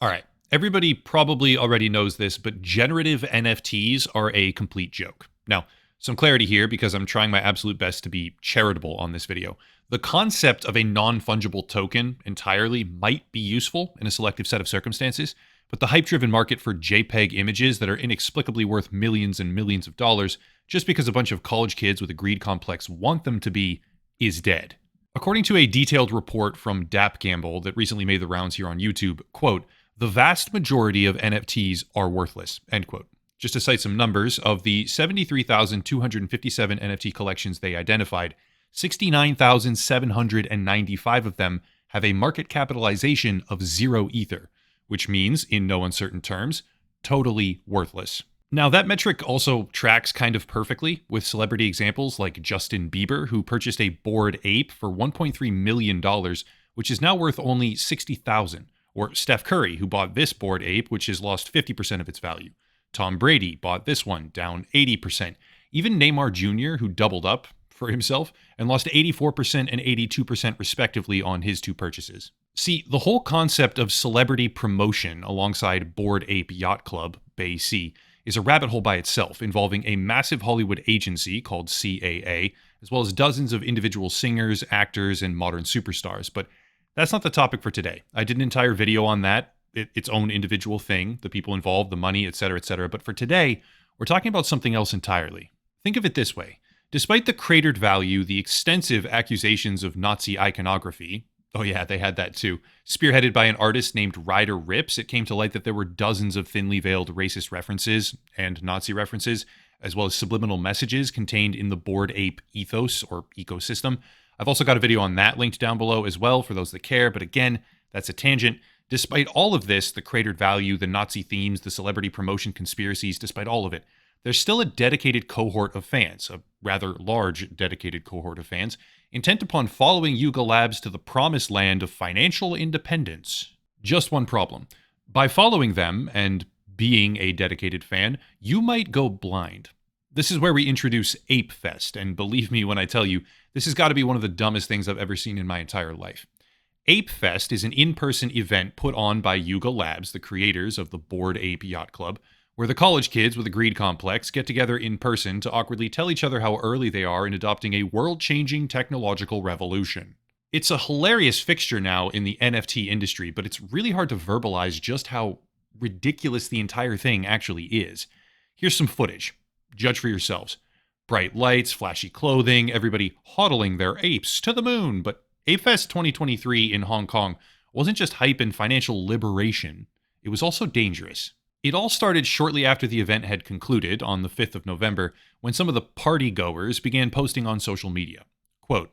All right. Everybody probably already knows this, but generative NFTs are a complete joke. Now, some clarity here because I'm trying my absolute best to be charitable on this video. The concept of a non-fungible token entirely might be useful in a selective set of circumstances, but the hype-driven market for JPEG images that are inexplicably worth millions and millions of dollars just because a bunch of college kids with a greed complex want them to be is dead. According to a detailed report from Dap Gamble that recently made the rounds here on YouTube, quote, the vast majority of NFTs are worthless, end quote. Just to cite some numbers, of the 73,257 NFT collections they identified, 69,795 of them have a market capitalization of 0 Ether, which means, in no uncertain terms, totally worthless. Now, that metric also tracks kind of perfectly with celebrity examples like Justin Bieber, who purchased a Bored Ape for $1.3 million, which is now worth only $60,000. Or Steph Curry, who bought this Bored Ape, which has lost 50% of its value. Tom Brady bought this one, down 80%. Even Neymar Jr., who doubled up for himself and lost 84% and 82% respectively on his 2 purchases. See, the whole concept of celebrity promotion alongside Bored Ape Yacht Club, Bay C, is a rabbit hole by itself, involving a massive Hollywood agency called CAA, as well as dozens of individual singers, actors, and modern superstars. But that's not the topic for today. I did an entire video on that, its own individual thing, the people involved, the money, etc., etc. But for today, we're talking about something else entirely. Think of it this way. Despite the cratered value, the extensive accusations of Nazi iconography, oh yeah, they had that too, spearheaded by an artist named Ryder Rips, it came to light that there were dozens of thinly veiled racist references and Nazi references, as well as subliminal messages contained in the Bored Ape ethos or ecosystem. I've also got a video on that linked down below as well for those that care, but again, that's a tangent. Despite all of this, the cratered value, the Nazi themes, the celebrity promotion conspiracies, despite all of it, there's still a dedicated cohort of fans, a rather large dedicated cohort of fans, intent upon following Yuga Labs to the promised land of financial independence. Just one problem. By following them and being a dedicated fan, you might go blind. This is where we introduce ApeFest, and believe me when I tell you, this has got to be one of the dumbest things I've ever seen in my entire life. ApeFest is an in-person event put on by Yuga Labs, the creators of the Bored Ape Yacht Club, where the college kids with a greed complex get together in person to awkwardly tell each other how early they are in adopting a world-changing technological revolution. It's a hilarious fixture now in the NFT industry, but it's really hard to verbalize just how ridiculous the entire thing actually is. Here's some footage. Judge for yourselves. Bright lights, flashy clothing, everybody hodling their apes to the moon. But ApeFest 2023 in Hong Kong wasn't just hype and financial liberation. It was also dangerous. It all started shortly after the event had concluded on the 5th of November, when some of the party goers began posting on social media. Quote,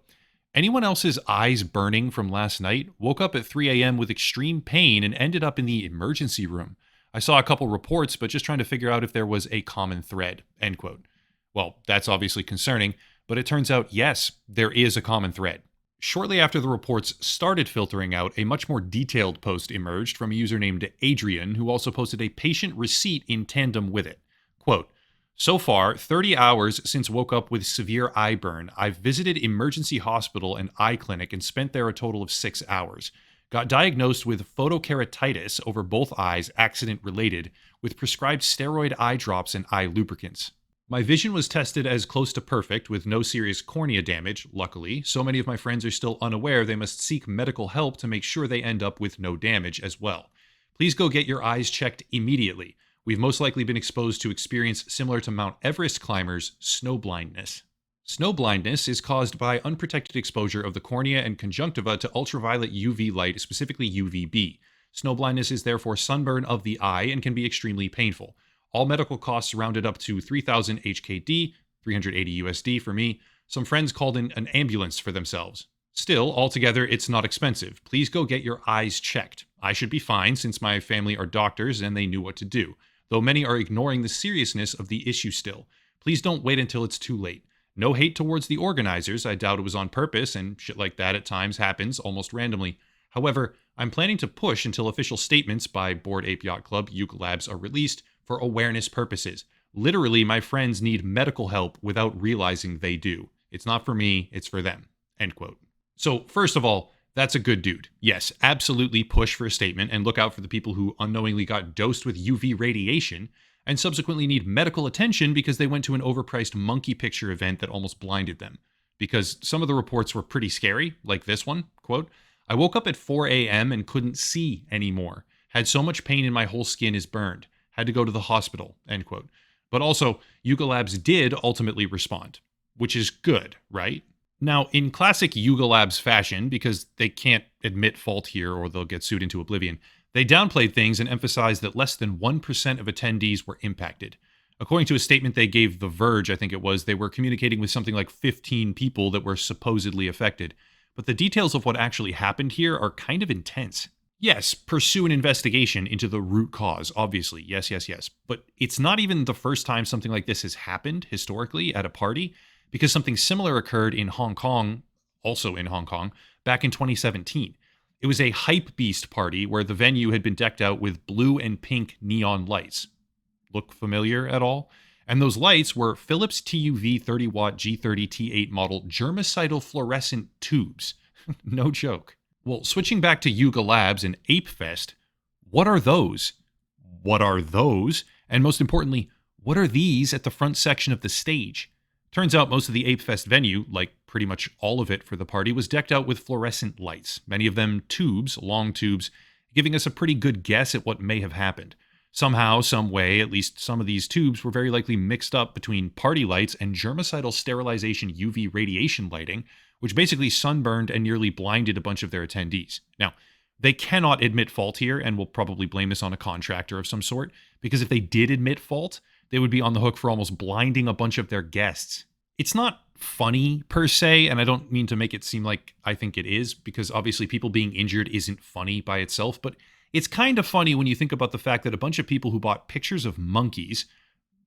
anyone else's eyes burning from last night woke up at 3 a.m. with extreme pain and ended up in the emergency room. I saw a couple reports, but just trying to figure out if there was a common thread, end quote. Well, that's obviously concerning, but it turns out, yes, there is a common thread. Shortly after the reports started filtering out, a much more detailed post emerged from a user named Adrian, who also posted a patient receipt in tandem with it. Quote, so far, 30 hours since woke up with severe eye burn, I've visited emergency hospital and eye clinic and spent there a total of 6 hours. Got diagnosed with photokeratitis over both eyes, accident-related, with prescribed steroid eye drops and eye lubricants. My vision was tested as close to perfect with no serious cornea damage, luckily. So many of my friends are still unaware they must seek medical help to make sure they end up with no damage as well. Please go get your eyes checked immediately. We've most likely been exposed to experience similar to Mount Everest climbers' snow blindness. Snow blindness is caused by unprotected exposure of the cornea and conjunctiva to ultraviolet UV light, specifically UVB. Snow blindness is therefore sunburn of the eye and can be extremely painful. All medical costs rounded up to 3,000 HKD, 380 USD for me. Some friends called in an ambulance for themselves. Still, altogether, it's not expensive. Please go get your eyes checked. I should be fine since my family are doctors and they knew what to do, though many are ignoring the seriousness of the issue still. Please don't wait until it's too late. No hate towards the organizers, I doubt it was on purpose, and shit like that at times happens almost randomly. However, I'm planning to push until official statements by Bored Ape Yacht Club, Yuga Labs are released for awareness purposes. Literally, my friends need medical help without realizing they do. It's not for me, it's for them. End quote. So, first of all, That's a good dude. Yes, absolutely push for a statement and look out for the people who unknowingly got dosed with UV radiation and subsequently need medical attention because they went to an overpriced monkey picture event that almost blinded them. Because some of the reports were pretty scary, like this one, quote, "I woke up at 4 a.m. and couldn't see anymore. Had so much pain in my whole skin is burned. Had to go to the hospital," end quote. But also, Yuga Labs did ultimately respond, which is good, right? Now, in classic Yuga Labs fashion, because they can't admit fault here or they'll get sued into oblivion, they downplayed things and emphasized that less than 1% of attendees were impacted. According to a statement they gave The Verge, I think it was, they were communicating with something like 15 people that were supposedly affected. But the details of what actually happened here are kind of intense. Yes, pursue an investigation into the root cause, obviously. Yes, yes, yes. But it's not even the first time something like this has happened historically at a party, because something similar occurred in Hong Kong, also in Hong Kong, back in 2017. It was a hype beast party where the venue had been decked out with blue and pink neon lights. Look familiar at all? And those lights were Philips TUV 30-watt G30 T8 model germicidal fluorescent tubes. No joke. Well, switching back to Yuga Labs and ApeFest, what are those? What are those? And most importantly, what are these at the front section of the stage? Turns out most of the ApeFest venue, like pretty much all of it for the party, was decked out with fluorescent lights, many of them tubes, long tubes, giving us a pretty good guess at what may have happened. Somehow, some way, at least some of these tubes were very likely mixed up between party lights and germicidal sterilization UV radiation lighting, which basically sunburned and nearly blinded a bunch of their attendees. Now, they cannot admit fault here and will probably blame this on a contractor of some sort, because if they did admit fault, they would be on the hook for almost blinding a bunch of their guests. It's not funny per se, and I don't mean to make it seem like I think it is, because obviously people being injured isn't funny by itself, but it's kind of funny when you think about the fact that a bunch of people who bought pictures of monkeys,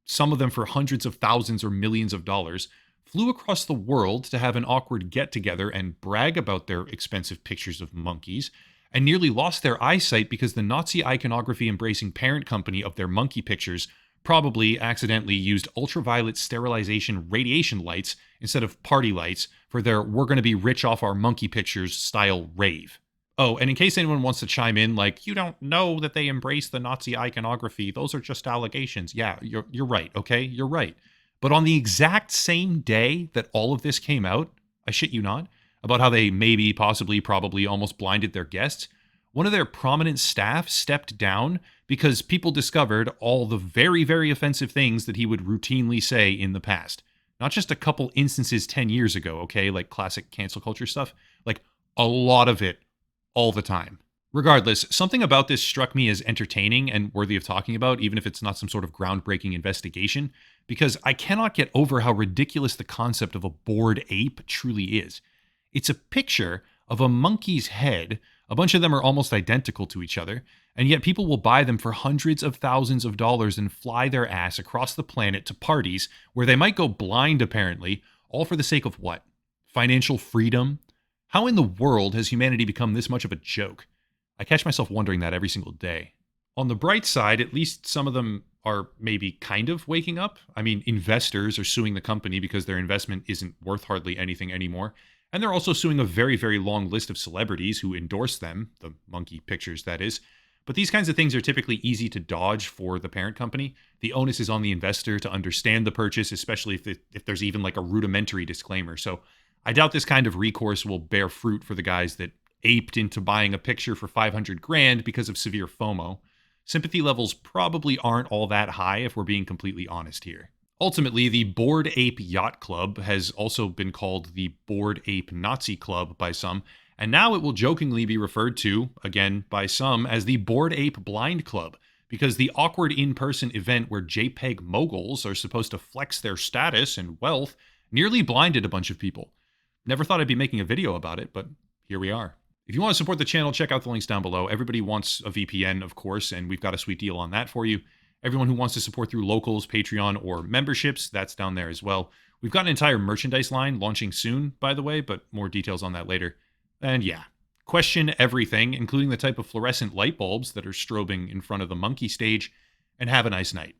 some of them for hundreds of thousands or millions of dollars, flew across the world to have an awkward get-together and brag about their expensive pictures of monkeys, and nearly lost their eyesight because the Nazi iconography-embracing parent company of their monkey pictures probably accidentally used ultraviolet sterilization radiation lights instead of party lights for their "we're going to be rich off our monkey pictures" style rave. Oh, and in case anyone wants to chime in, like, "You don't know that they embraced the Nazi iconography. Those are just allegations." Yeah, you're right, okay? You're right. But on the exact same day that all of this came out, I shit you not, about how they maybe, possibly, probably almost blinded their guests, one of their prominent staff stepped down because people discovered all the very, very offensive things that he would routinely say in the past. Not just a couple instances 10 years ago, okay, like classic cancel culture stuff, like a lot of it all the time. Regardless, something about this struck me as entertaining and worthy of talking about, even if it's not some sort of groundbreaking investigation, because I cannot get over how ridiculous the concept of a bored ape truly is. It's a picture of a monkey's head. A bunch of them are almost identical to each other, and yet people will buy them for hundreds of thousands of dollars and fly their ass across the planet to parties where they might go blind, apparently, all for the sake of what? Financial freedom? How in the world has humanity become this much of a joke? I catch myself wondering that every single day. On the bright side, at least some of them are maybe kind of waking up. I mean, investors are suing the company because their investment isn't worth hardly anything anymore. And they're also suing a very, very long list of celebrities who endorse them, the monkey pictures, that is. But these kinds of things are typically easy to dodge for the parent company. The onus is on the investor to understand the purchase, especially if there's even like a rudimentary disclaimer. So I doubt this kind of recourse will bear fruit for the guys that aped into buying a picture for 500 grand because of severe FOMO. Sympathy levels probably aren't all that high if we're being completely honest here. Ultimately, the Bored Ape Yacht Club has also been called the Bored Ape Nazi Club by some, and now it will jokingly be referred to, again by some, as the Bored Ape Blind Club, because the awkward in-person event where JPEG moguls are supposed to flex their status and wealth nearly blinded a bunch of people. Never thought I'd be making a video about it, but here we are. If you want to support the channel, check out the links down below. Everybody wants a VPN, of course, and we've got a sweet deal on that for you. Everyone who wants to support through locals, Patreon, or memberships, that's down there as well. We've got an entire merchandise line launching soon, by the way, but more details on that later. And yeah, question everything, including the type of fluorescent light bulbs that are strobing in front of the monkey stage, and have a nice night.